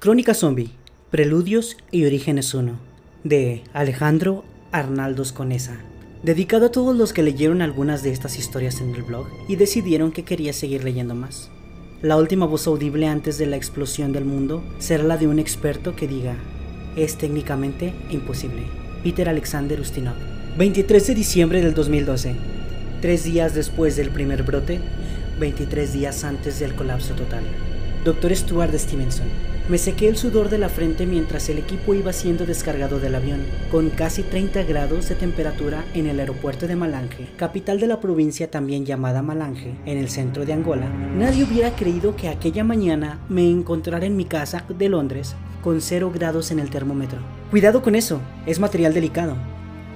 Crónica Zombie, Preludios y Orígenes 1, de Alejandro Arnaldos Conesa. Dedicado a todos los que leyeron algunas de estas historias en el blog y decidieron que quería seguir leyendo más. La última voz audible antes de la explosión del mundo será la de un experto que diga: es técnicamente imposible. Peter Alexander Ustinov. 23 de diciembre del 2012. 3 días después del primer brote, 23 días antes del colapso total. Dr. Stuart Stevenson. Me sequé el sudor de la frente mientras el equipo iba siendo descargado del avión, con casi 30 grados de temperatura en el aeropuerto de Malange, capital de la provincia también llamada Malange, en el centro de Angola. Nadie hubiera creído que aquella mañana me encontrara en mi casa de Londres, con 0 grados en el termómetro. Cuidado con eso, es material delicado,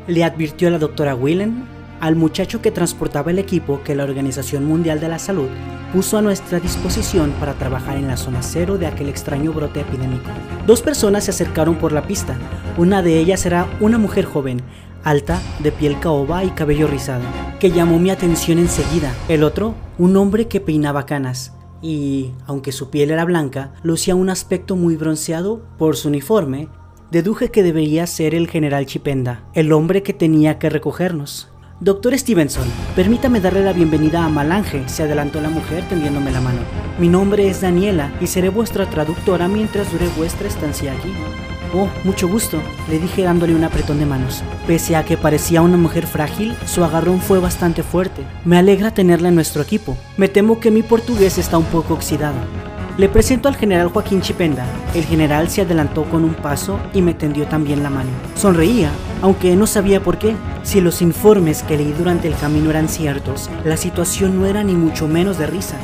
le advirtió la doctora Whelan al muchacho que transportaba el equipo que la Organización Mundial de la Salud puso a nuestra disposición para trabajar en la zona cero de aquel extraño brote epidémico. 2 personas se acercaron por la pista. Una de ellas era una mujer joven, alta, de piel caoba y cabello rizado, que llamó mi atención enseguida. El otro, un hombre que peinaba canas y, aunque su piel era blanca, lucía un aspecto muy bronceado por su uniforme. Deduje que debería ser el general Chipenda, el hombre que tenía que recogernos. Doctor Stevenson, permítame darle la bienvenida a Malange, se adelantó la mujer tendiéndome la mano. Mi nombre es Daniela y seré vuestra traductora mientras dure vuestra estancia aquí. Oh, mucho gusto, le dije dándole un apretón de manos. Pese a que parecía una mujer frágil, su agarrón fue bastante fuerte. Me alegra tenerla en nuestro equipo. Me temo que mi portugués está un poco oxidado. Le presento al general Joaquín Chipenda. El general se adelantó con un paso y me tendió también la mano. Sonreía, aunque no sabía por qué. Si los informes que leí durante el camino eran ciertos, la situación no era ni mucho menos de risa.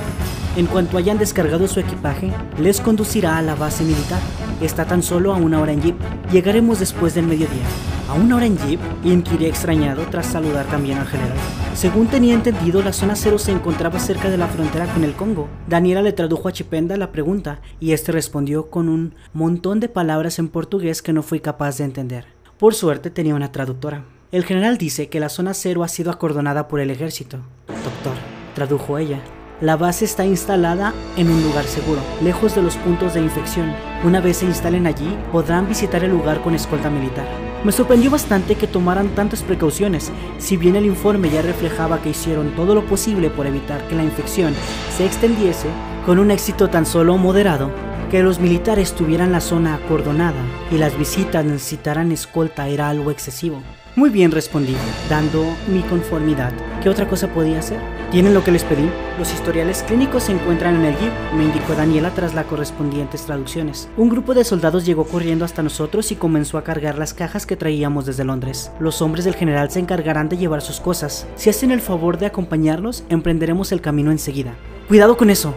En cuanto hayan descargado su equipaje, les conducirá a la base militar. Está tan solo a 1 hora en jeep. Llegaremos después del mediodía. ¿A 1 hora en jeep?, inquirió extrañado tras saludar también al general. Según tenía entendido, la zona cero se encontraba cerca de la frontera con el Congo. Daniela le tradujo a Chipenda la pregunta y este respondió con un montón de palabras en portugués que no fui capaz de entender. Por suerte tenía una traductora. El general dice que la zona cero ha sido acordonada por el ejército. Doctor, tradujo ella. La base está instalada en un lugar seguro, lejos de los puntos de infección. Una vez se instalen allí, podrán visitar el lugar con escolta militar. Me sorprendió bastante que tomaran tantas precauciones, si bien el informe ya reflejaba que hicieron todo lo posible por evitar que la infección se extendiese, con un éxito tan solo moderado. Que los militares tuvieran la zona acordonada y las visitas necesitaran escolta era algo excesivo. Muy bien, respondí, dando mi conformidad. ¿Qué otra cosa podía hacer? ¿Tienen lo que les pedí? Los historiales clínicos se encuentran en el jeep, me indicó Daniela tras las correspondientes traducciones. Un grupo de soldados llegó corriendo hasta nosotros y comenzó a cargar las cajas que traíamos desde Londres. Los hombres del general se encargarán de llevar sus cosas. Si hacen el favor de acompañarnos, emprenderemos el camino enseguida. ¡Cuidado con eso!,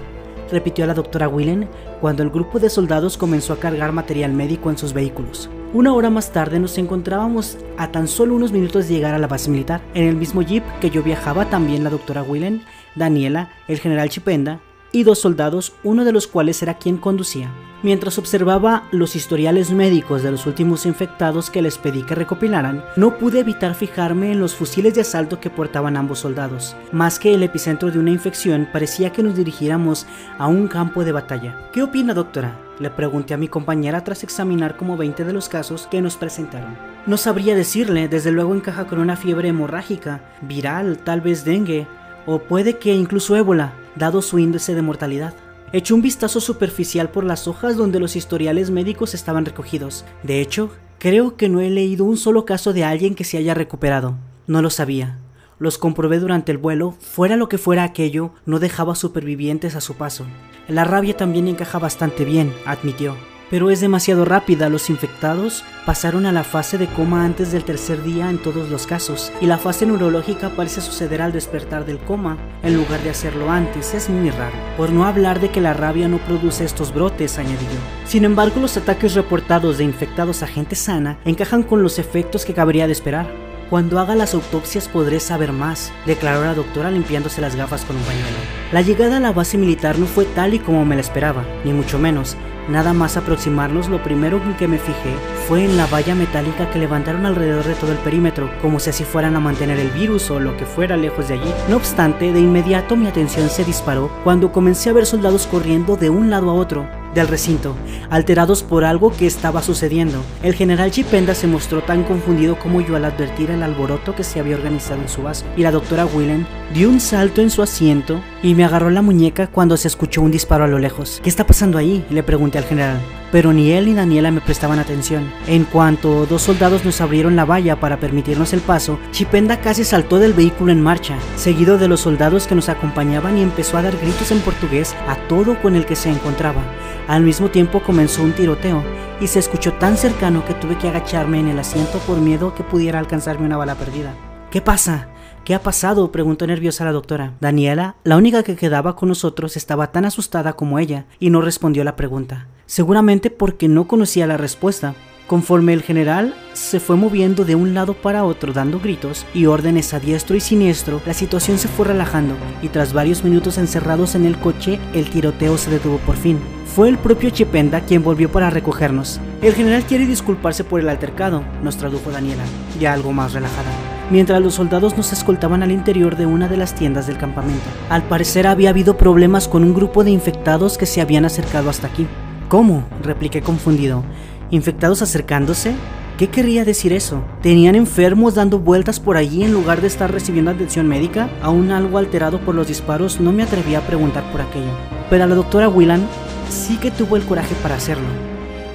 repitió la doctora Whelan cuando el grupo de soldados comenzó a cargar material médico en sus vehículos. 1 hora más tarde nos encontrábamos a tan solo unos minutos de llegar a la base militar. En el mismo jeep que yo viajaba también la doctora Whelan, Daniela, el general Chipenda y 2 soldados, uno de los cuales era quien conducía. Mientras observaba los historiales médicos de los últimos infectados que les pedí que recopilaran, no pude evitar fijarme en los fusiles de asalto que portaban ambos soldados. Más que el epicentro de una infección, parecía que nos dirigiéramos a un campo de batalla. ¿Qué opina, doctora?, le pregunté a mi compañera tras examinar como 20 de los casos que nos presentaron. No sabría decirle, desde luego encaja con una fiebre hemorrágica, viral, tal vez dengue, o puede que incluso ébola, dado su índice de mortalidad. Eché un vistazo superficial por las hojas donde los historiales médicos estaban recogidos. De hecho, creo que no he leído un solo caso de alguien que se haya recuperado. No lo sabía. Los comprobé durante el vuelo, fuera lo que fuera aquello, no dejaba supervivientes a su paso. La rabia también encaja bastante bien, admitió. Pero es demasiado rápida. Los infectados pasaron a la fase de coma antes del 3er día en todos los casos, y la fase neurológica parece suceder al despertar del coma, en lugar de hacerlo antes. Es muy raro. Por no hablar de que la rabia no produce estos brotes, añadí yo. Sin embargo, los ataques reportados de infectados a gente sana encajan con los efectos que cabría de esperar. Cuando haga las autopsias podré saber más, declaró la doctora limpiándose las gafas con un pañuelo. La llegada a la base militar no fue tal y como me la esperaba, ni mucho menos. Nada más aproximarnos, lo primero en que me fijé fue en la valla metálica que levantaron alrededor de todo el perímetro, como si así fueran a mantener el virus o lo que fuera lejos de allí. No obstante, de inmediato mi atención se disparó cuando comencé a ver soldados corriendo de un lado a otro. del recinto, alterados por algo que estaba sucediendo. El general Chipenda se mostró tan confundido como yo al advertir el alboroto que se había organizado en su base, y la doctora Whelan dio un salto en su asiento y me agarró la muñeca cuando se escuchó un disparo a lo lejos. ¿Qué está pasando ahí?, le pregunté al general, pero ni él ni Daniela me prestaban atención. En cuanto 2 soldados nos abrieron la valla para permitirnos el paso, Chipenda casi saltó del vehículo en marcha, seguido de los soldados que nos acompañaban, y empezó a dar gritos en portugués a todo con el que se encontraba. Al mismo tiempo comenzó un tiroteo y se escuchó tan cercano que tuve que agacharme en el asiento por miedo que pudiera alcanzarme una bala perdida. ¿Qué pasa? ¿Qué ha pasado?, preguntó nerviosa la doctora. Daniela, la única que quedaba con nosotros, estaba tan asustada como ella y no respondió a la pregunta, seguramente porque no conocía la respuesta. Conforme el general se fue moviendo de un lado para otro dando gritos y órdenes a diestro y siniestro, la situación se fue relajando y tras varios minutos encerrados en el coche, el tiroteo se detuvo por fin. Fue el propio Chipenda quien volvió para recogernos. El general quiere disculparse por el altercado, nos tradujo Daniela, ya algo más relajada, mientras los soldados nos escoltaban al interior de una de las tiendas del campamento. Al parecer había habido problemas con un grupo de infectados que se habían acercado hasta aquí. ¿Cómo?, repliqué confundido. ¿Infectados acercándose? ¿Qué querría decir eso? ¿Tenían enfermos dando vueltas por allí en lugar de estar recibiendo atención médica? Aún algo alterado por los disparos, no me atreví a preguntar por aquello, pero a la doctora Whelan sí que tuvo el coraje para hacerlo.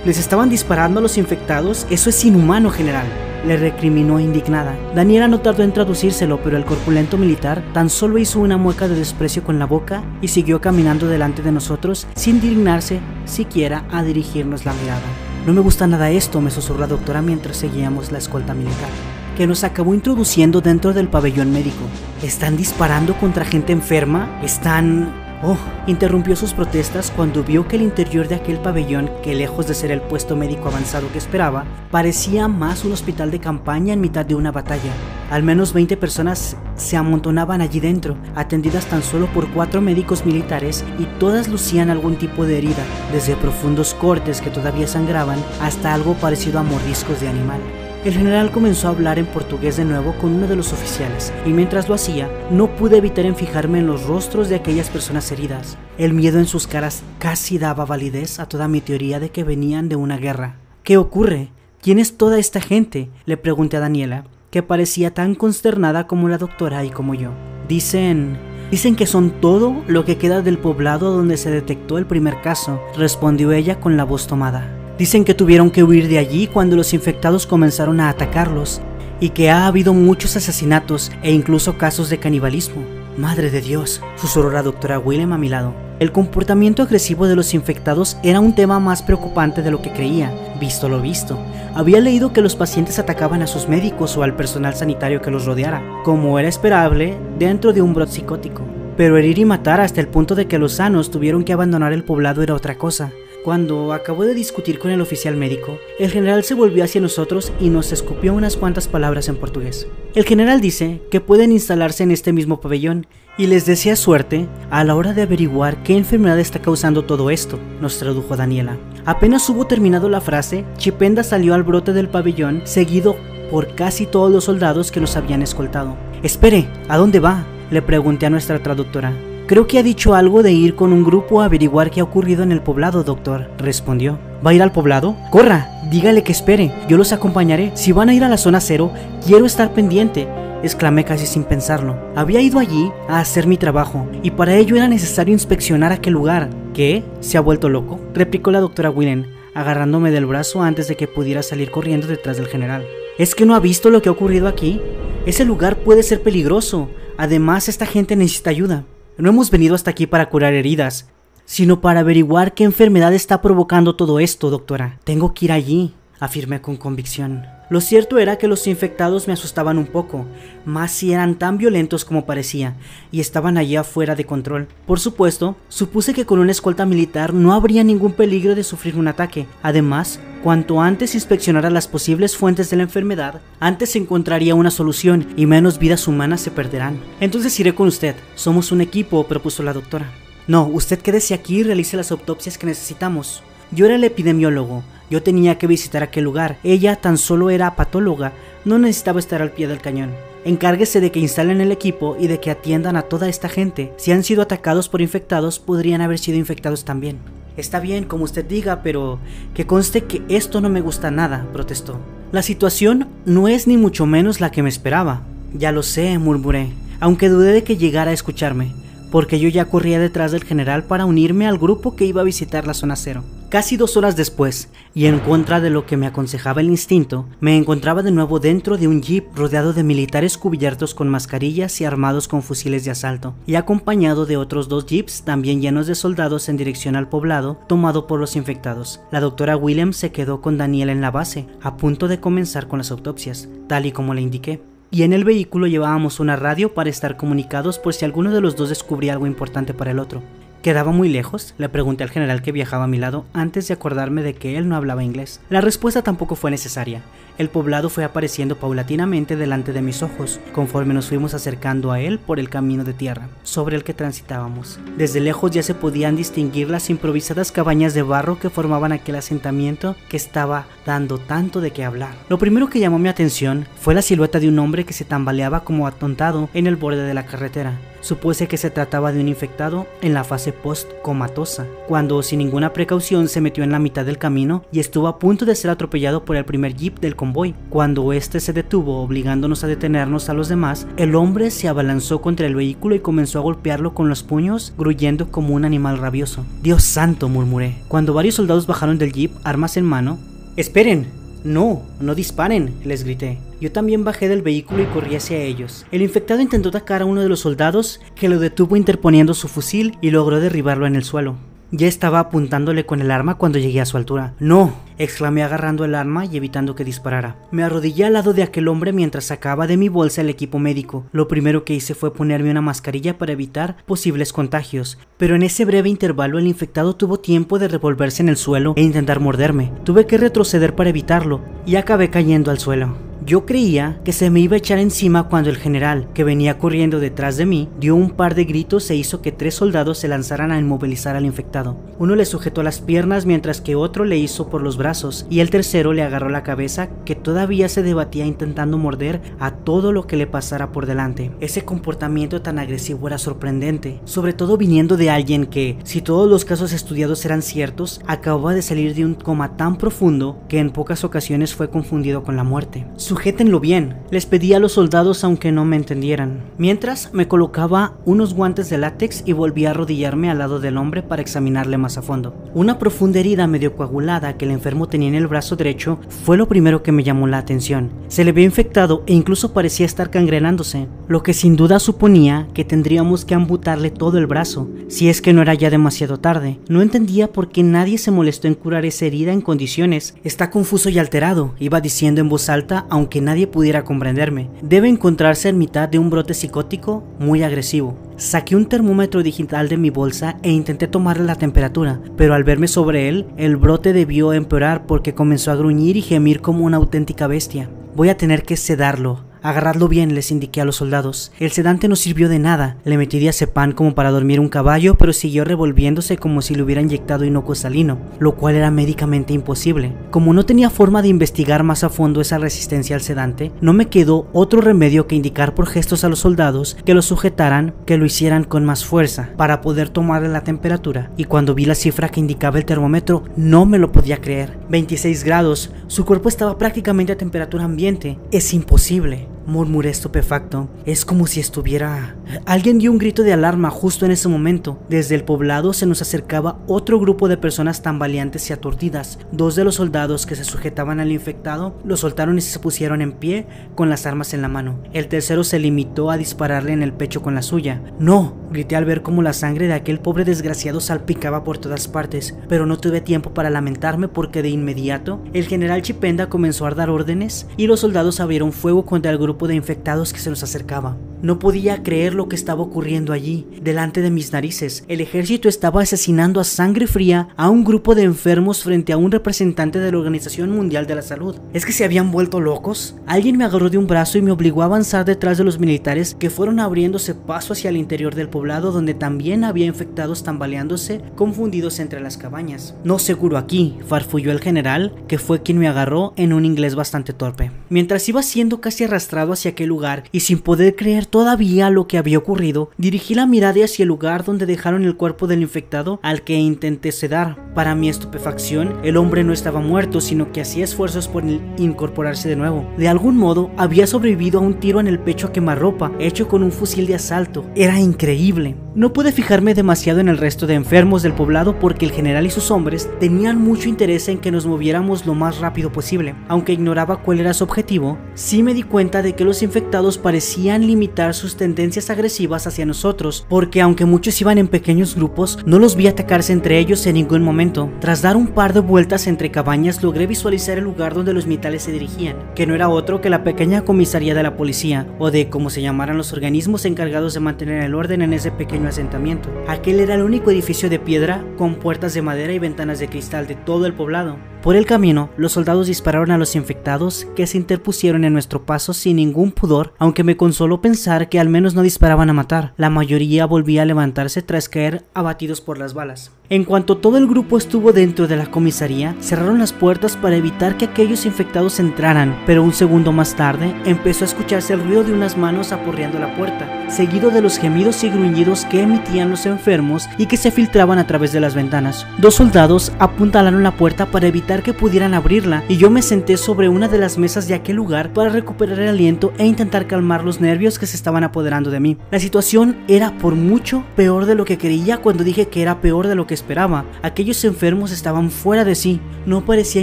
¿Les estaban disparando a los infectados? Eso es inhumano, general, le recriminó indignada. Daniela no tardó en traducírselo, pero el corpulento militar tan solo hizo una mueca de desprecio con la boca y siguió caminando delante de nosotros sin dignarse siquiera a dirigirnos la mirada. No me gusta nada esto, me susurró la doctora mientras seguíamos la escolta militar, que nos acabó introduciendo dentro del pabellón médico. ¿Están disparando contra gente enferma? ¿Están...? Oh, interrumpió sus protestas cuando vio que el interior de aquel pabellón, que lejos de ser el puesto médico avanzado que esperaba, parecía más un hospital de campaña en mitad de una batalla. Al menos 20 personas se amontonaban allí dentro, atendidas tan solo por 4 médicos militares, y todas lucían algún tipo de herida, desde profundos cortes que todavía sangraban hasta algo parecido a mordiscos de animal. El general comenzó a hablar en portugués de nuevo con uno de los oficiales, y mientras lo hacía, no pude evitar en fijarme en los rostros de aquellas personas heridas. El miedo en sus caras casi daba validez a toda mi teoría de que venían de una guerra. ¿Qué ocurre? ¿Quién es toda esta gente?, le pregunté a Daniela, que parecía tan consternada como la doctora y como yo. Dicen que son todo lo que queda del poblado donde se detectó el primer caso, respondió ella con la voz tomada. Dicen que tuvieron que huir de allí cuando los infectados comenzaron a atacarlos, y que ha habido muchos asesinatos e incluso casos de canibalismo. Madre de Dios, susurró la doctora Whelan a mi lado. El comportamiento agresivo de los infectados era un tema más preocupante de lo que creía, visto lo visto. Había leído que los pacientes atacaban a sus médicos o al personal sanitario que los rodeara, como era esperable dentro de un brote psicótico. Pero herir y matar hasta el punto de que los sanos tuvieron que abandonar el poblado era otra cosa. Cuando acabó de discutir con el oficial médico, el general se volvió hacia nosotros y nos escupió unas cuantas palabras en portugués. El general dice que pueden instalarse en este mismo pabellón y les desea suerte a la hora de averiguar qué enfermedad está causando todo esto, nos tradujo Daniela. Apenas hubo terminado la frase, Chipenda salió al brote del pabellón, seguido por casi todos los soldados que nos habían escoltado. «Espere, ¿a dónde va?», le pregunté a nuestra traductora. «Creo que ha dicho algo de ir con un grupo a averiguar qué ha ocurrido en el poblado, doctor», respondió. «¿Va a ir al poblado? Corra, dígale que espere, yo los acompañaré. Si van a ir a la zona 0, quiero estar pendiente», exclamé casi sin pensarlo. Había ido allí a hacer mi trabajo, y para ello era necesario inspeccionar aquel lugar. ¿Qué? ¿Se ha vuelto loco?, replicó la doctora Whelan, agarrándome del brazo antes de que pudiera salir corriendo detrás del general. ¿Es que no ha visto lo que ha ocurrido aquí? Ese lugar puede ser peligroso. Además, esta gente necesita ayuda. No hemos venido hasta aquí para curar heridas, sino para averiguar qué enfermedad está provocando todo esto, doctora. Tengo que ir allí, afirmé con convicción. Lo cierto era que los infectados me asustaban un poco, más si eran tan violentos como parecía, y estaban allá fuera de control. Por supuesto, supuse que con una escolta militar no habría ningún peligro de sufrir un ataque. Además, cuanto antes inspeccionara las posibles fuentes de la enfermedad, antes se encontraría una solución y menos vidas humanas se perderán. Entonces iré con usted. Somos un equipo, propuso la doctora. No, usted quédese aquí y realice las autopsias que necesitamos. Yo era el epidemiólogo. Yo tenía que visitar aquel lugar. Ella tan solo era patóloga. No necesitaba estar al pie del cañón. Encárguese de que instalen el equipo y de que atiendan a toda esta gente. Si han sido atacados por infectados, podrían haber sido infectados también. Está bien, como usted diga, pero que conste que esto no me gusta nada, protestó. La situación no es ni mucho menos la que me esperaba. Ya lo sé, murmuré, aunque dudé de que llegara a escucharme, porque yo ya corría detrás del general para unirme al grupo que iba a visitar la zona cero. Casi 2 horas después, y en contra de lo que me aconsejaba el instinto, me encontraba de nuevo dentro de un jeep rodeado de militares cubiertos con mascarillas y armados con fusiles de asalto, y acompañado de otros 2 jeeps también llenos de soldados en dirección al poblado tomado por los infectados. La doctora Williams se quedó con Daniel en la base, a punto de comenzar con las autopsias, tal y como le indiqué. Y en el vehículo llevábamos una radio para estar comunicados por si alguno de los 2 descubría algo importante para el otro. ¿Quedaba muy lejos?, le pregunté al general que viajaba a mi lado antes de acordarme de que él no hablaba inglés. La respuesta tampoco fue necesaria. El poblado fue apareciendo paulatinamente delante de mis ojos, conforme nos fuimos acercando a él por el camino de tierra, sobre el que transitábamos. Desde lejos ya se podían distinguir las improvisadas cabañas de barro que formaban aquel asentamiento que estaba dando tanto de qué hablar. Lo primero que llamó mi atención fue la silueta de un hombre que se tambaleaba como atontado en el borde de la carretera. Supuse que se trataba de un infectado en la fase post-comatosa, cuando sin ninguna precaución se metió en la mitad del camino y estuvo a punto de ser atropellado por el primer jeep del convoy. Cuando este se detuvo, obligándonos a detenernos a los demás, el hombre se abalanzó contra el vehículo y comenzó a golpearlo con los puños, gruñendo como un animal rabioso. «Dios santo», murmuré, cuando varios soldados bajaron del jeep, armas en mano. «¡Esperen! No, no disparen», les grité. Yo también bajé del vehículo y corrí hacia ellos. El infectado intentó atacar a uno de los soldados, que lo detuvo interponiendo su fusil y logró derribarlo en el suelo. Ya estaba apuntándole con el arma cuando llegué a su altura. «¡No!», exclamé agarrando el arma y evitando que disparara. Me arrodillé al lado de aquel hombre mientras sacaba de mi bolsa el equipo médico. Lo primero que hice fue ponerme una mascarilla para evitar posibles contagios, pero en ese breve intervalo el infectado tuvo tiempo de revolverse en el suelo e intentar morderme. Tuve que retroceder para evitarlo y acabé cayendo al suelo. Yo creía que se me iba a echar encima cuando el general, que venía corriendo detrás de mí, dio un par de gritos e hizo que 3 soldados se lanzaran a inmovilizar al infectado. Uno le sujetó las piernas mientras que otro le hizo por los brazos y el tercero le agarró la cabeza, que todavía se debatía intentando morder a todo lo que le pasara por delante. Ese comportamiento tan agresivo era sorprendente, sobre todo viniendo de alguien que, si todos los casos estudiados eran ciertos, acababa de salir de un coma tan profundo que en pocas ocasiones fue confundido con la muerte. «Sujétenlo bien», les pedí a los soldados aunque no me entendieran. Mientras me colocaba unos guantes de látex y volví a arrodillarme al lado del hombre para examinarle más a fondo. Una profunda herida medio coagulada que el enfermo tenía en el brazo derecho fue lo primero que me llamó la atención. Se le había infectado e incluso parecía estar cangrenándose, lo que sin duda suponía que tendríamos que amputarle todo el brazo, si es que no era ya demasiado tarde. No entendía por qué nadie se molestó en curar esa herida en condiciones. «Está confuso y alterado», iba diciendo en voz alta, aunque nadie pudiera comprenderme. «Debe encontrarse en mitad de un brote psicótico muy agresivo». Saqué un termómetro digital de mi bolsa e intenté tomarle la temperatura, pero al verme sobre él, el brote debió empeorar porque comenzó a gruñir y gemir como una auténtica bestia. «Voy a tener que sedarlo. Agarradlo bien», les indiqué a los soldados. El sedante no sirvió de nada. Le metí diazepam como para dormir un caballo, pero siguió revolviéndose como si le hubiera inyectado inocuo salino, lo cual era médicamente imposible. Como no tenía forma de investigar más a fondo esa resistencia al sedante, no me quedó otro remedio que indicar por gestos a los soldados que lo sujetaran, que lo hicieran con más fuerza, para poder tomarle la temperatura. Y cuando vi la cifra que indicaba el termómetro, no me lo podía creer. 26 grados. Su cuerpo estaba prácticamente a temperatura ambiente. «Es imposible», murmuré estupefacto. «Es como si estuviera...». Alguien dio un grito de alarma justo en ese momento. Desde el poblado se nos acercaba otro grupo de personas tambaleantes y aturdidas. 2 de los soldados que se sujetaban al infectado lo soltaron y se pusieron en pie con las armas en la mano. El tercero se limitó a dispararle en el pecho con la suya. «¡No!», grité al ver cómo la sangre de aquel pobre desgraciado salpicaba por todas partes, pero no tuve tiempo para lamentarme porque de inmediato el general Chipenda comenzó a dar órdenes y los soldados abrieron fuego contra el grupo de infectados que se nos acercaba. No podía creer lo que estaba ocurriendo allí, delante de mis narices. El ejército estaba asesinando a sangre fría a un grupo de enfermos frente a un representante de la Organización Mundial de la Salud. ¿Es que se habían vuelto locos? Alguien me agarró de un brazo y me obligó a avanzar detrás de los militares, que fueron abriéndose paso hacia el interior del poblado, donde también había infectados tambaleándose, confundidos entre las cabañas. «No, seguro aquí», farfulló el general, que fue quien me agarró en un inglés bastante torpe. Mientras iba siendo casi arrastrado hacia aquel lugar y sin poder creer todavía lo que había ocurrido, dirigí la mirada hacia el lugar donde dejaron el cuerpo del infectado al que intenté sedar. Para mi estupefacción, el hombre no estaba muerto, sino que hacía esfuerzos por incorporarse de nuevo. De algún modo, había sobrevivido a un tiro en el pecho a quemarropa, hecho con un fusil de asalto. Era increíble. No pude fijarme demasiado en el resto de enfermos del poblado porque el general y sus hombres tenían mucho interés en que nos moviéramos lo más rápido posible. Aunque ignoraba cuál era su objetivo, sí me di cuenta de que los infectados parecían limitar sus tendencias agresivas hacia nosotros, porque aunque muchos iban en pequeños grupos, no los vi atacarse entre ellos en ningún momento. Tras dar un par de vueltas entre cabañas, logré visualizar el lugar donde los militares se dirigían, que no era otro que la pequeña comisaría de la policía, o de como se llamaran los organismos encargados de mantener el orden en ese pequeño asentamiento. Aquel era el único edificio de piedra con puertas de madera y ventanas de cristal de todo el poblado. Por el camino, los soldados dispararon a los infectados que se interpusieron en nuestro paso sin ningún pudor, aunque me consoló pensar que al menos no disparaban a matar. La mayoría volvía a levantarse tras caer abatidos por las balas. En cuanto todo el grupo estuvo dentro de la comisaría, cerraron las puertas para evitar que aquellos infectados entraran, pero un segundo más tarde empezó a escucharse el ruido de unas manos aporreando la puerta, seguido de los gemidos y gruñidos que emitían los enfermos y que se filtraban a través de las ventanas. Dos soldados apuntalaron la puerta para evitar que pudieran abrirla, y yo me senté sobre una de las mesas de aquel lugar para recuperar el aliento e intentar calmar los nervios que se estaban apoderando de mí. La situación era por mucho peor de lo que creía cuando dije que era peor de lo que esperaba. Aquellos enfermos estaban fuera de sí, no parecía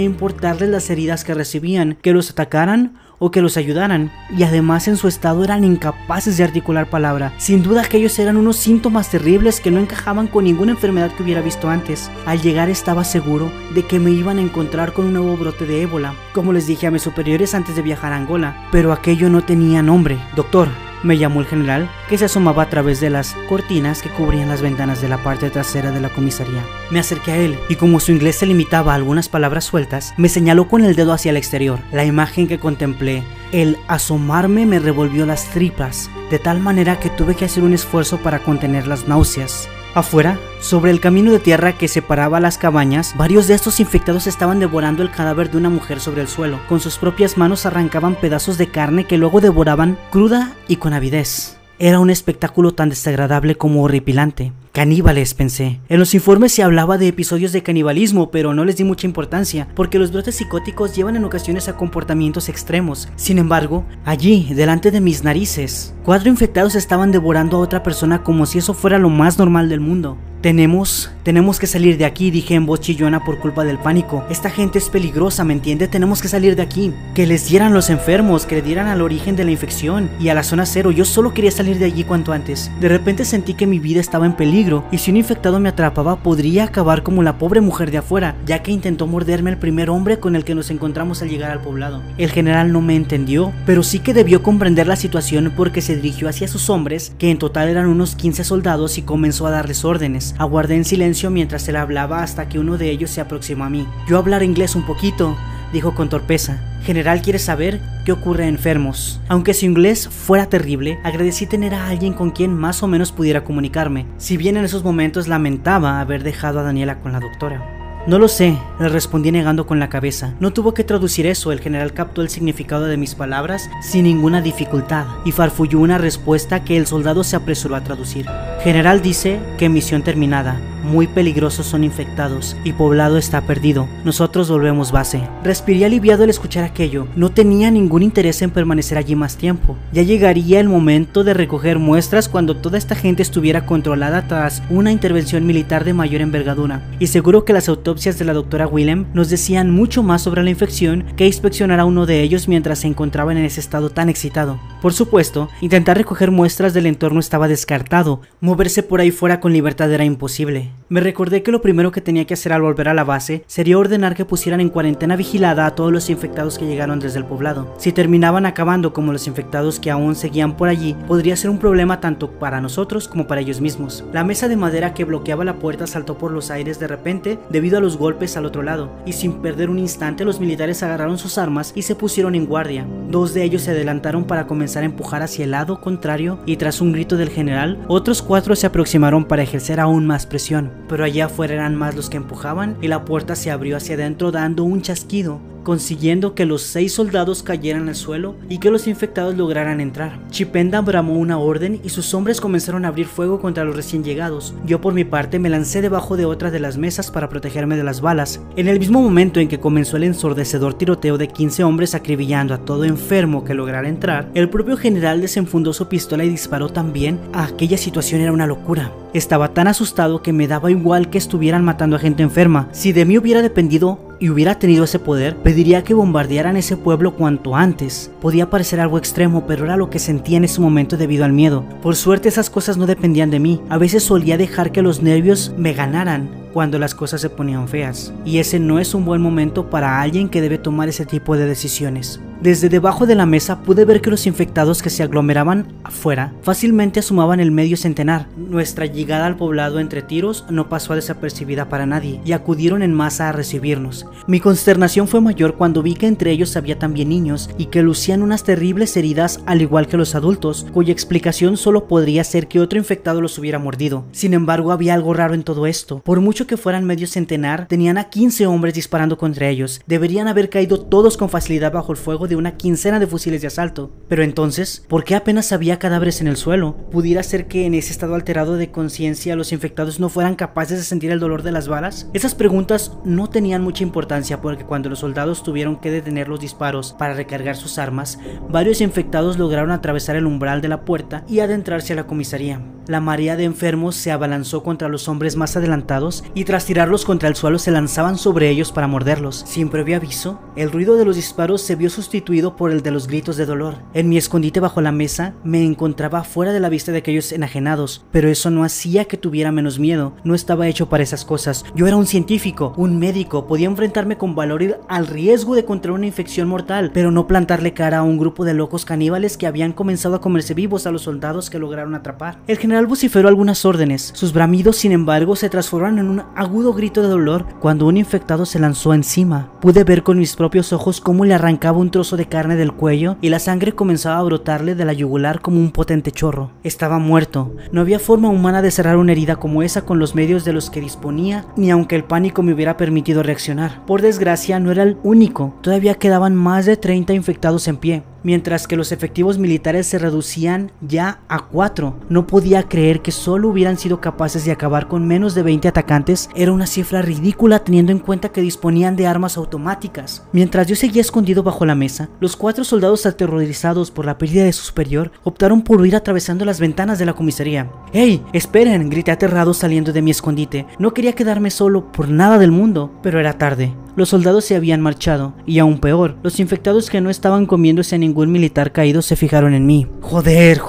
importarles las heridas que recibían, que los atacaran o que los ayudaran, y además en su estado eran incapaces de articular palabra. Sin duda aquellos eran unos síntomas terribles que no encajaban con ninguna enfermedad que hubiera visto antes. Al llegar estaba seguro de que me iban a encontrar con un nuevo brote de ébola, como les dije a mis superiores antes de viajar a Angola, pero aquello no tenía nombre. Doctor, me llamó el general, que se asomaba a través de las cortinas que cubrían las ventanas de la parte trasera de la comisaría. Me acerqué a él, y como su inglés se limitaba a algunas palabras sueltas, me señaló con el dedo hacia el exterior. La imagen que contemplé, el asomarme, me revolvió las tripas, de tal manera que tuve que hacer un esfuerzo para contener las náuseas. Afuera, sobre el camino de tierra que separaba las cabañas, varios de estos infectados estaban devorando el cadáver de una mujer sobre el suelo. Con sus propias manos arrancaban pedazos de carne que luego devoraban cruda y con avidez. Era un espectáculo tan desagradable como horripilante. Caníbales, pensé. En los informes se hablaba de episodios de canibalismo, pero no les di mucha importancia, porque los brotes psicóticos llevan en ocasiones a comportamientos extremos. Sin embargo, allí, delante de mis narices, 4 infectados estaban devorando a otra persona como si eso fuera lo más normal del mundo. Tenemos que salir de aquí, dije en voz chillona por culpa del pánico. Esta gente es peligrosa, ¿me entiende? Tenemos que salir de aquí. Que les dieran los enfermos, que le dieran al origen de la infección y a la zona cero. Yo solo quería salir de allí cuanto antes. De repente sentí que mi vida estaba en peligro, y si un infectado me atrapaba podría acabar como la pobre mujer de afuera, ya que intentó morderme al primer hombre con el que nos encontramos al llegar al poblado. El general no me entendió, pero sí que debió comprender la situación porque se dirigió hacia sus hombres, que en total eran unos 15 soldados, y comenzó a darles órdenes. Aguardé en silencio mientras él hablaba hasta que uno de ellos se aproximó a mí. Yo hablar inglés un poquito, dijo con torpeza. General, ¿quiere saber qué ocurre a enfermos? Aunque su inglés fuera terrible, agradecí tener a alguien con quien más o menos pudiera comunicarme, si bien en esos momentos lamentaba haber dejado a Daniela con la doctora. No lo sé, le respondí negando con la cabeza. No tuvo que traducir eso, el general captó el significado de mis palabras sin ninguna dificultad y farfulló una respuesta que el soldado se apresuró a traducir. General dice que misión terminada, muy peligrosos son infectados y poblado está perdido, nosotros volvemos base. Respiré aliviado al escuchar aquello, no tenía ningún interés en permanecer allí más tiempo. Ya llegaría el momento de recoger muestras cuando toda esta gente estuviera controlada tras una intervención militar de mayor envergadura, y seguro que las autopsias de la doctora Willem nos decían mucho más sobre la infección que inspeccionar a uno de ellos mientras se encontraban en ese estado tan excitado. Por supuesto, intentar recoger muestras del entorno estaba descartado, moverse por ahí fuera con libertad era imposible. Me recordé que lo primero que tenía que hacer al volver a la base sería ordenar que pusieran en cuarentena vigilada a todos los infectados que llegaron desde el poblado. Si terminaban acabando como los infectados que aún seguían por allí, podría ser un problema tanto para nosotros como para ellos mismos. La mesa de madera que bloqueaba la puerta saltó por los aires de repente debido a los golpes al otro lado, y sin perder un instante los militares agarraron sus armas y se pusieron en guardia. 2 de ellos se adelantaron para comenzar a empujar hacia el lado contrario, y tras un grito del general, otros 4 se aproximaron para ejercer aún más presión. Pero allá afuera eran más los que empujaban y la puerta se abrió hacia adentro dando un chasquido. consiguiendo que los 6 soldados cayeran al suelo y que los infectados lograran entrar. Chipenda bramó una orden y sus hombres comenzaron a abrir fuego contra los recién llegados. Yo por mi parte me lancé debajo de otra de las mesas para protegerme de las balas. En el mismo momento en que comenzó el ensordecedor tiroteo de 15 hombres acribillando a todo enfermo que lograra entrar, el propio general desenfundó su pistola y disparó también. Aquella situación era una locura. Estaba tan asustado que me daba igual que estuvieran matando a gente enferma. Si de mí hubiera dependido y hubiera tenido ese poder, pediría que bombardearan ese pueblo cuanto antes. Podía parecer algo extremo, pero era lo que sentía en ese momento debido al miedo. Por suerte esas cosas no dependían de mí. A veces solía dejar que los nervios me ganaran cuando las cosas se ponían feas, y ese no es un buen momento para alguien que debe tomar ese tipo de decisiones. Desde debajo de la mesa pude ver que los infectados que se aglomeraban afuera fácilmente sumaban el medio centenar. Nuestra llegada al poblado entre tiros no pasó desapercibida para nadie y acudieron en masa a recibirnos. Mi consternación fue mayor cuando vi que entre ellos había también niños y que lucían unas terribles heridas al igual que los adultos, cuya explicación solo podría ser que otro infectado los hubiera mordido. Sin embargo, había algo raro en todo esto. Por mucho que fueran medio centenar, tenían a 15 hombres disparando contra ellos. Deberían haber caído todos con facilidad bajo el fuego de una quincena de fusiles de asalto. Pero entonces, ¿por qué apenas había cadáveres en el suelo? ¿Pudiera ser que en ese estado alterado de conciencia los infectados no fueran capaces de sentir el dolor de las balas? Esas preguntas no tenían mucha importancia porque cuando los soldados tuvieron que detener los disparos para recargar sus armas, varios infectados lograron atravesar el umbral de la puerta y adentrarse a la comisaría. La marea de enfermos se abalanzó contra los hombres más adelantados y tras tirarlos contra el suelo se lanzaban sobre ellos para morderlos. Sin previo aviso, el ruido de los disparos se vio sustituido por el de los gritos de dolor. En mi escondite bajo la mesa me encontraba fuera de la vista de aquellos enajenados, pero eso no hacía que tuviera menos miedo. No estaba hecho para esas cosas. Yo era un científico, un médico, podía enfrentarme con valor al riesgo de contraer una infección mortal, pero no plantarle cara a un grupo de locos caníbales que habían comenzado a comerse vivos a los soldados que lograron atrapar. El general vociferó algunas órdenes. Sus bramidos, sin embargo, se transformaron en un agudo grito de dolor cuando un infectado se lanzó encima. Pude ver con mis propios ojos cómo le arrancaba un trozo de carne del cuello y la sangre comenzaba a brotarle de la yugular como un potente chorro. Estaba muerto. No había forma humana de cerrar una herida como esa con los medios de los que disponía, ni aunque el pánico me hubiera permitido reaccionar. Por desgracia, no era el único. Todavía quedaban más de 30 infectados en pie, mientras que los efectivos militares se reducían ya a 4. No podía creer que solo hubieran sido capaces de acabar con menos de 20 atacantes. Era una cifra ridícula teniendo en cuenta que disponían de armas automáticas. Mientras yo seguía escondido bajo la mesa, los 4 soldados aterrorizados por la pérdida de su superior optaron por huir atravesando las ventanas de la comisaría. ¡Hey! ¡Esperen! Grité aterrado saliendo de mi escondite. No quería quedarme solo por nada del mundo, pero era tarde. Los soldados se habían marchado, y aún peor, los infectados que no estaban comiéndose a ningún militar caído se fijaron en mí. ¡Joder!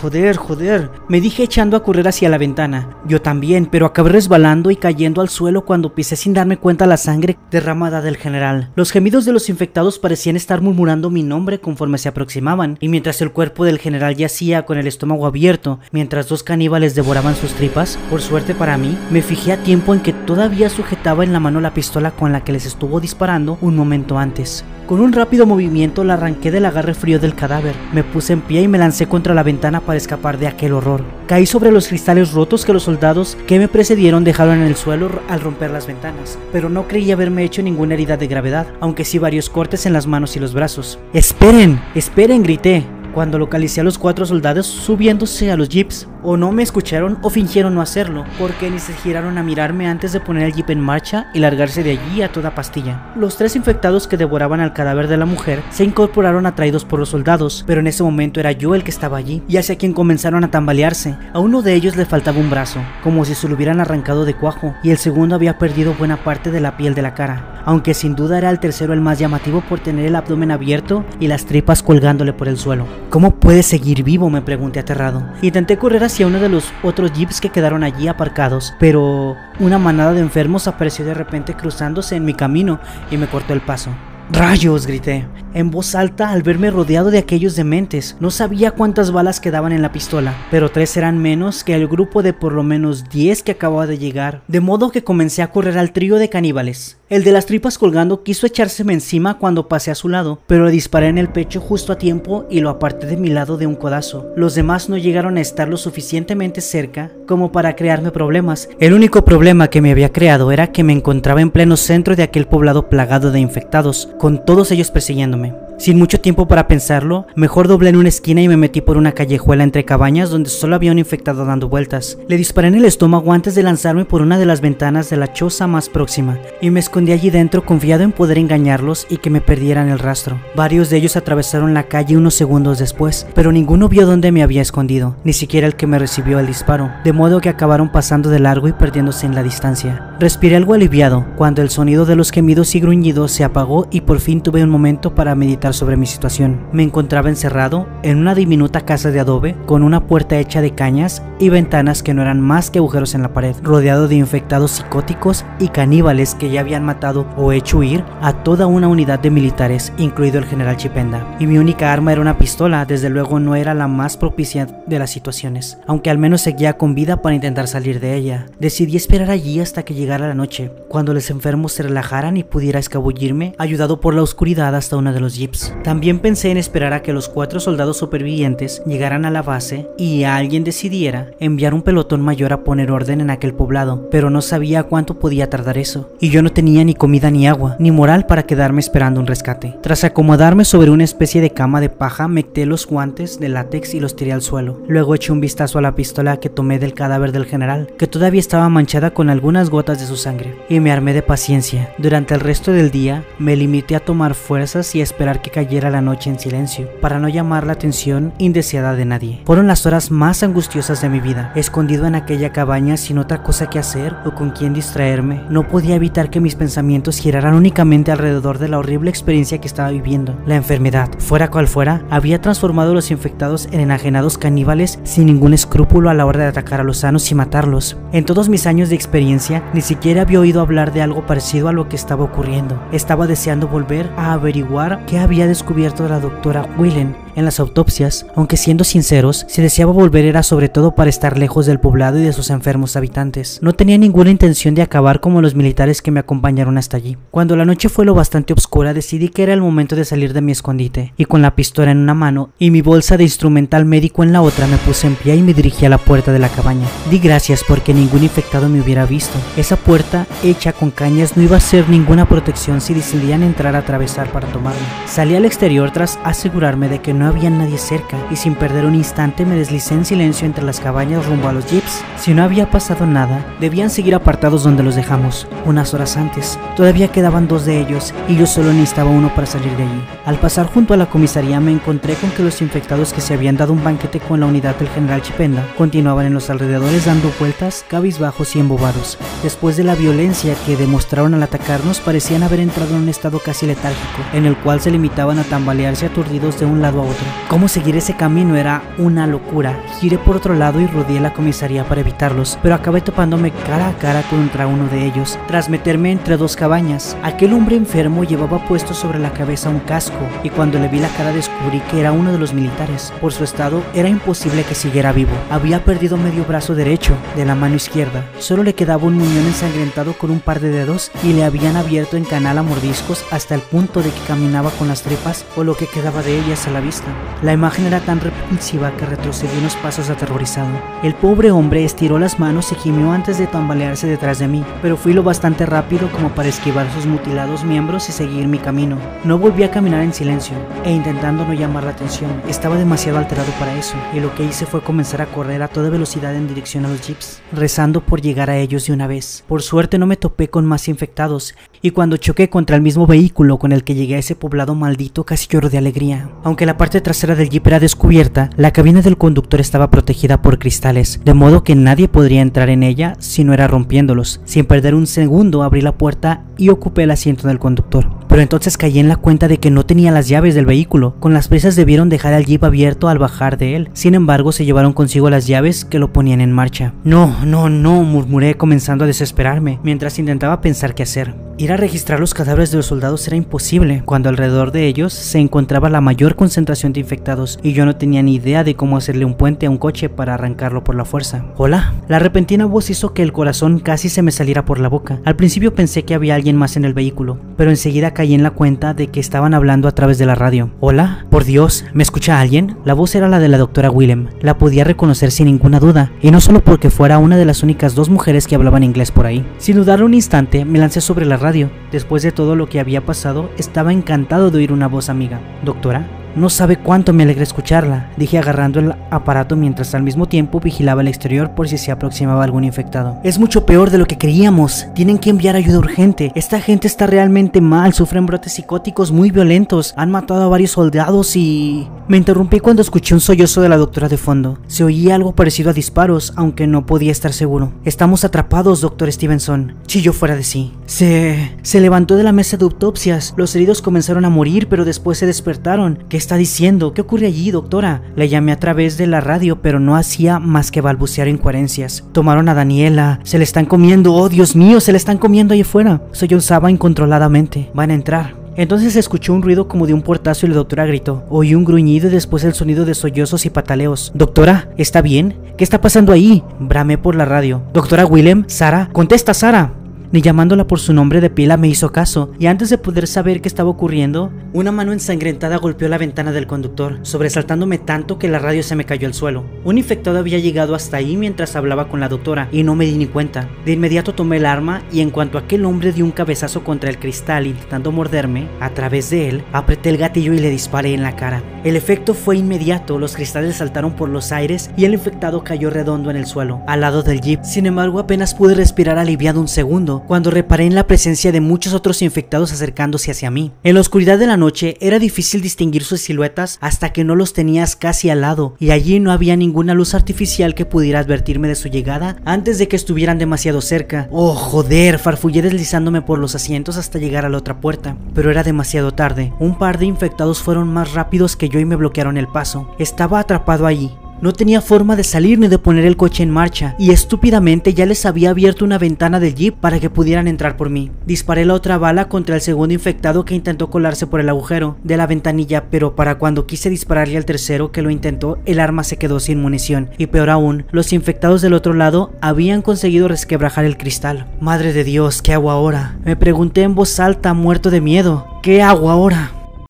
Me dije echando a correr hacia la ventana. Yo también, pero acabé resbalando y cayendo al suelo cuando pisé sin darme cuenta la sangre derramada del general. Los gemidos de los infectados parecían estar murmurando mi nombre conforme se aproximaban, y mientras el cuerpo del general yacía con el estómago abierto, mientras 2 caníbales devoraban sus tripas, por suerte para mí, me fijé a tiempo en que todavía sujetaba en la mano la pistola con la que les estuvo disparando un momento antes. Con un rápido movimiento la arranqué del agarre frío del cadáver, me puse en pie y me lancé contra la ventana para escapar de aquel horror. Caí sobre los cristales rotos que los soldados que me precedieron dejaron en el suelo al romper las ventanas, pero no creí haberme hecho ninguna herida de gravedad, aunque sí varios cortes en las manos y los brazos. ¡Esperen! Grité cuando localicé a los 4 soldados subiéndose a los jeeps. O no me escucharon o fingieron no hacerlo, porque ni se giraron a mirarme antes de poner el jeep en marcha y largarse de allí a toda pastilla. Los 3 infectados que devoraban al cadáver de la mujer se incorporaron atraídos por los soldados, pero en ese momento era yo el que estaba allí, y hacia quien comenzaron a tambalearse. A uno de ellos le faltaba un brazo, como si se lo hubieran arrancado de cuajo, y el segundo había perdido buena parte de la piel de la cara, aunque sin duda era el tercero el más llamativo por tener el abdomen abierto y las tripas colgándole por el suelo. ¿Cómo puede seguir vivo?, me pregunté aterrado. Intenté correr hacia uno de los otros jeeps que quedaron allí aparcados, pero una manada de enfermos apareció de repente cruzándose en mi camino y me cortó el paso. ¡Rayos!, grité en voz alta al verme rodeado de aquellos dementes. No sabía cuántas balas quedaban en la pistola, pero 3 eran menos que el grupo de por lo menos 10 que acababa de llegar, de modo que comencé a correr al trío de caníbales. El de las tripas colgando quiso echárseme encima cuando pasé a su lado, pero le disparé en el pecho justo a tiempo y lo aparté de mi lado de un codazo. Los demás no llegaron a estar lo suficientemente cerca como para crearme problemas. El único problema que me había creado era que me encontraba en pleno centro de aquel poblado plagado de infectados, con todos ellos persiguiéndome. Sin mucho tiempo para pensarlo, mejor doblé en una esquina y me metí por una callejuela entre cabañas donde solo había un infectado dando vueltas. Le disparé en el estómago antes de lanzarme por una de las ventanas de la choza más próxima, y me escondí allí dentro confiado en poder engañarlos y que me perdieran el rastro. Varios de ellos atravesaron la calle unos segundos después, pero ninguno vio dónde me había escondido, ni siquiera el que me recibió el disparo, de modo que acabaron pasando de largo y perdiéndose en la distancia. Respiré algo aliviado cuando el sonido de los gemidos y gruñidos se apagó y por fin tuve un momento para meditar sobre mi situación. Me encontraba encerrado en una diminuta casa de adobe con una puerta hecha de cañas y ventanas que no eran más que agujeros en la pared, rodeado de infectados psicóticos y caníbales que ya habían matado o hecho huir a toda una unidad de militares, incluido el general Chipenda. Y mi única arma era una pistola. Desde luego no era la más propicia de las situaciones, aunque al menos seguía con vida para intentar salir de ella. Decidí esperar allí hasta que llegara la noche, cuando los enfermos se relajaran y pudiera escabullirme, ayudado por la oscuridad, hasta uno de los jeeps. También pensé en esperar a que los 4 soldados supervivientes llegaran a la base y a alguien decidiera enviar un pelotón mayor a poner orden en aquel poblado, pero no sabía cuánto podía tardar eso, y yo no tenía ni comida ni agua, ni moral para quedarme esperando un rescate. Tras acomodarme sobre una especie de cama de paja, me quité los guantes de látex y los tiré al suelo. Luego eché un vistazo a la pistola que tomé del cadáver del general, que todavía estaba manchada con algunas gotas de su sangre, y me armé de paciencia. Durante el resto del día me limité a tomar fuerzas y a esperar que cayera la noche en silencio, para no llamar la atención indeseada de nadie. Fueron las horas más angustiosas de mi vida, escondido en aquella cabaña sin otra cosa que hacer o con quien distraerme. No podía evitar que mis pensamientos giraran únicamente alrededor de la horrible experiencia que estaba viviendo. La enfermedad, fuera cual fuera, había transformado a los infectados en enajenados caníbales sin ningún escrúpulo a la hora de atacar a los sanos y matarlos. En todos mis años de experiencia, ni siquiera había oído hablar de algo parecido a lo que estaba ocurriendo. Estaba deseando volver a averiguar qué había descubierto la doctora Whelan en las autopsias, aunque siendo sinceros, si deseaba volver era sobre todo para estar lejos del poblado y de sus enfermos habitantes. No tenía ninguna intención de acabar como los militares que me acompañaron hasta allí. Cuando la noche fue lo bastante oscura, decidí que era el momento de salir de mi escondite, y con la pistola en una mano y mi bolsa de instrumental médico en la otra, me puse en pie y me dirigí a la puerta de la cabaña. Di gracias porque ningún infectado me hubiera visto. Esa puerta hecha con cañas no iba a ser ninguna protección si decidían entrar a atravesar para tomarme. Salí al exterior tras asegurarme de que no había nadie cerca, y sin perder un instante me deslicé en silencio entre las cabañas rumbo a los jeeps. Si no había pasado nada, debían seguir apartados donde los dejamos unas horas antes. Todavía quedaban 2 de ellos y yo solo necesitaba uno para salir de allí. Al pasar junto a la comisaría me encontré con que los infectados que se habían dado un banquete con la unidad del general Chipenda continuaban en los alrededores dando vueltas, cabizbajos y embobados. Después de la violencia que demostraron al atacarnos, parecían haber entrado en un estado casi letárgico, en el cual se limitaban a tambalearse aturdidos de un lado a otro. Cómo seguir ese camino era una locura. Giré por otro lado y rodeé la comisaría para evitarlos, pero acabé topándome cara a cara contra uno de ellos, tras meterme entre 2 cabañas. Aquel hombre enfermo llevaba puesto sobre la cabeza un casco, y cuando le vi la cara descubrí que era uno de los militares. Por su estado, era imposible que siguiera vivo. Había perdido medio brazo derecho de la mano izquierda. Solo le quedaba un muñón ensangrentado con un par de dedos, y le habían abierto en canal a mordiscos hasta el punto de que caminaba con las tripas o lo que quedaba de ellas a la vista. La imagen era tan repulsiva que retrocedí unos pasos aterrorizado. El pobre hombre estiró las manos y gimió antes de tambalearse detrás de mí, pero fui lo bastante rápido como para esquivar sus mutilados miembros y seguir mi camino. No volví a caminar en silencio e intentando no llamar la atención. Estaba demasiado alterado para eso, y lo que hice fue comenzar a correr a toda velocidad en dirección a los jeeps, rezando por llegar a ellos de una vez. Por suerte no me topé con más infectados, y cuando choqué contra el mismo vehículo con el que llegué a ese poblado maldito, casi lloro de alegría. Aunque la parte trasera del jeep era descubierta, la cabina del conductor estaba protegida por cristales, de modo que nadie podría entrar en ella si no era rompiéndolos. Sin perder un segundo abrí la puerta y ocupé el asiento del conductor. Pero entonces caí en la cuenta de que no tenía las llaves del vehículo. Con las prisas debieron dejar el jeep abierto al bajar de él. Sin embargo, se llevaron consigo las llaves que lo ponían en marcha. No, murmuré comenzando a desesperarme, mientras intentaba pensar qué hacer. Ir a registrar los cadáveres de los soldados era imposible, cuando alrededor de ellos se encontraba la mayor concentración de infectados, y yo no tenía ni idea de cómo hacerle un puente a un coche para arrancarlo por la fuerza. ¿Hola? La repentina voz hizo que el corazón casi se me saliera por la boca. Al principio pensé que había alguien más en el vehículo, pero enseguida caí en la cuenta de que estaban hablando a través de la radio. ¿Hola? Por Dios, ¿me escucha alguien? La voz era la de la doctora Whelan. La podía reconocer sin ninguna duda, y no solo porque fuera una de las únicas 2 mujeres que hablaban inglés por ahí. Sin dudar un instante, me lancé sobre la radio radio. Después de todo lo que había pasado, estaba encantado de oír una voz amiga. ¿Doctora? No sabe cuánto me alegra escucharla, dije agarrando el aparato mientras al mismo tiempo vigilaba el exterior por si se aproximaba algún infectado. Es mucho peor de lo que creíamos. Tienen que enviar ayuda urgente. Esta gente está realmente mal, sufren brotes psicóticos muy violentos, han matado a varios soldados y... Me interrumpí cuando escuché un sollozo de la doctora de fondo. Se oía algo parecido a disparos, aunque no podía estar seguro. Estamos atrapados, doctor Stevenson, chilló fuera de sí. Se levantó de la mesa de autopsias. Los heridos comenzaron a morir, pero después se despertaron. ¿Qué está diciendo? ¿Qué ocurre allí, doctora? Le llamé a través de la radio, pero no hacía más que balbucear incoherencias. Tomaron a Daniela. Se le están comiendo. Oh, Dios mío, se le están comiendo ahí afuera. Sollozaba incontroladamente. Van a entrar. Entonces se escuchó un ruido como de un portazo y la doctora gritó. Oí un gruñido y después el sonido de sollozos y pataleos. Doctora, ¿está bien? ¿Qué está pasando ahí? Bramé por la radio. Doctora Willem, Sara, contesta, Sara. Ni llamándola por su nombre de pila me hizo caso, y antes de poder saber qué estaba ocurriendo, una mano ensangrentada golpeó la ventana del conductor, sobresaltándome tanto que la radio se me cayó al suelo. Un infectado había llegado hasta ahí mientras hablaba con la doctora, y no me di ni cuenta. De inmediato tomé el arma, y en cuanto aquel hombre dio un cabezazo contra el cristal intentando morderme, a través de él, apreté el gatillo y le disparé en la cara. El efecto fue inmediato, los cristales saltaron por los aires, y el infectado cayó redondo en el suelo, al lado del jeep. Sin embargo, apenas pude respirar aliviado un segundo, cuando reparé en la presencia de muchos otros infectados acercándose hacia mí. En la oscuridad de la noche era difícil distinguir sus siluetas hasta que no los tenías casi al lado, y allí no había ninguna luz artificial que pudiera advertirme de su llegada antes de que estuvieran demasiado cerca. Oh, joder, farfullé deslizándome por los asientos hasta llegar a la otra puerta, pero era demasiado tarde. Un par de infectados fueron más rápidos que yo y me bloquearon el paso. Estaba atrapado allí. No tenía forma de salir ni de poner el coche en marcha, y estúpidamente ya les había abierto una ventana del jeep para que pudieran entrar por mí. Disparé la otra bala contra el segundo infectado que intentó colarse por el agujero de la ventanilla, pero para cuando quise dispararle al tercero que lo intentó, el arma se quedó sin munición, y peor aún, los infectados del otro lado habían conseguido resquebrajar el cristal. Madre de Dios, ¿qué hago ahora? Me pregunté en voz alta, muerto de miedo. ¿Qué hago ahora?